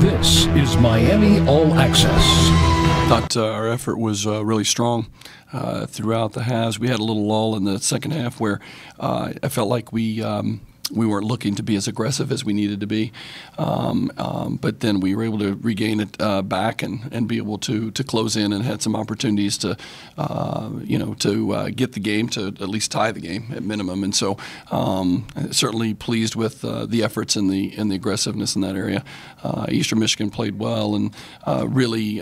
This is Miami All Access. Thought our effort was really strong throughout the halves. We had a little lull in the second half where I felt like we weren't looking to be as aggressive as we needed to be, but then we were able to regain it back and be able to close in and had some opportunities to get the game, to at least tie the game at minimum. And so certainly pleased with the efforts and the aggressiveness in that area. Eastern Michigan played well and really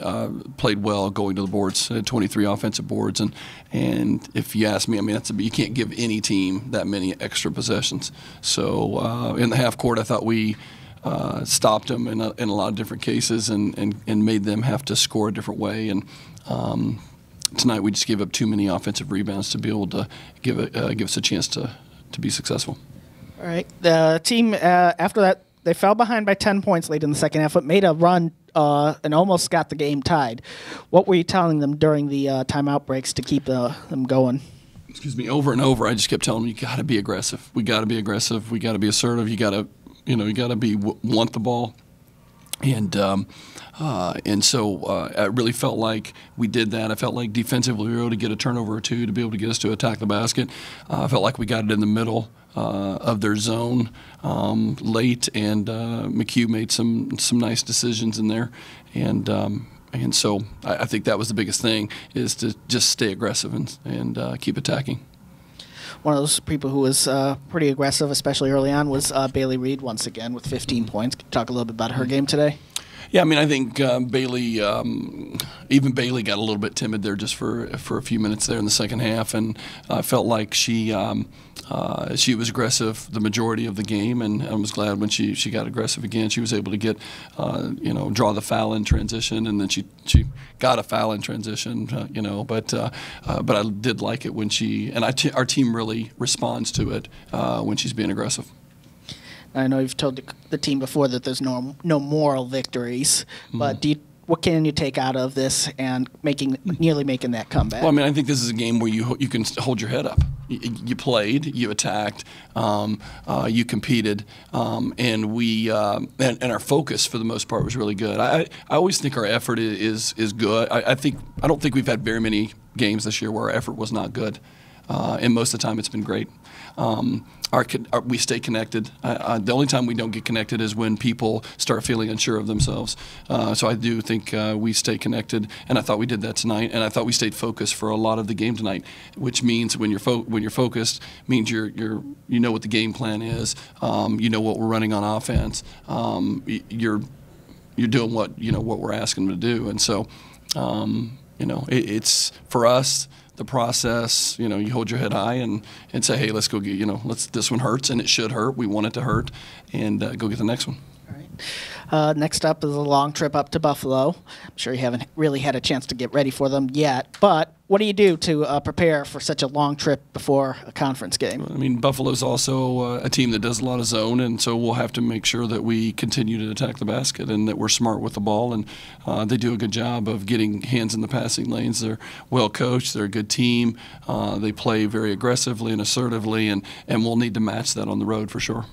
played well going to the boards. Had 23 offensive boards, and if you ask me, I mean you can't give any team that many extra possessions. So in the half court, I thought we stopped them in a lot of different cases and made them have to score a different way. And tonight we just gave up too many offensive rebounds to be able to give us a chance to be successful. All right. The team, after that, they fell behind by 10 points late in the second half, but made a run and almost got the game tied. What were you telling them during the timeout breaks to keep them going? Excuse me, over and over, I just kept telling them, you got to be aggressive. We got to be aggressive. We got to be assertive. You got to want the ball. And so I really felt like we did that. I felt like defensively we were able to get a turnover or two to be able to get us to attack the basket. I felt like we got it in the middle of their zone late, and McHugh made some nice decisions in there. And so I think that was the biggest thing, is to just stay aggressive and keep attacking. One of those people who was pretty aggressive, especially early on, was Bailey Reed once again with 15 points. Can you talk a little bit about her game today? Yeah, I mean, I think Bailey, even Bailey got a little bit timid there just for a few minutes there in the second half, and I felt like she was aggressive the majority of the game, and I was glad when she got aggressive again. She was able to get, draw the foul in transition, and then she got a foul in transition, But I did like it when our team really responds to it when she's being aggressive. I know you've told the team before that there's no moral victories, but what can you take out of this and nearly making that comeback? Well, I mean, I think this is a game where you can hold your head up. You played, you attacked, you competed, and we and our focus for the most part was really good. I always think our effort is good. I don't think we've had very many games this year where our effort was not good, and most of the time it's been great. We stay connected. The only time we don't get connected is when people start feeling unsure of themselves. So I do think we stay connected, and I thought we did that tonight. And I thought we stayed focused for a lot of the game tonight, which means when you're focused, means you know what the game plan is. You know what we're running on offense. You're doing what we're asking them to do, and so it's for us. The process, you hold your head high and say, hey, let's go get, this one hurts, and it should hurt. We want it to hurt, and go get the next one. All right. Next up is a long trip up to Buffalo. I'm sure you haven't really had a chance to get ready for them yet, but what do you do to prepare for such a long trip before a conference game? I mean, Buffalo's also a team that does a lot of zone, and so we'll have to make sure that we continue to attack the basket and that we're smart with the ball, and they do a good job of getting hands in the passing lanes. They're well coached. They're a good team. They play very aggressively and assertively, and we'll need to match that on the road for sure.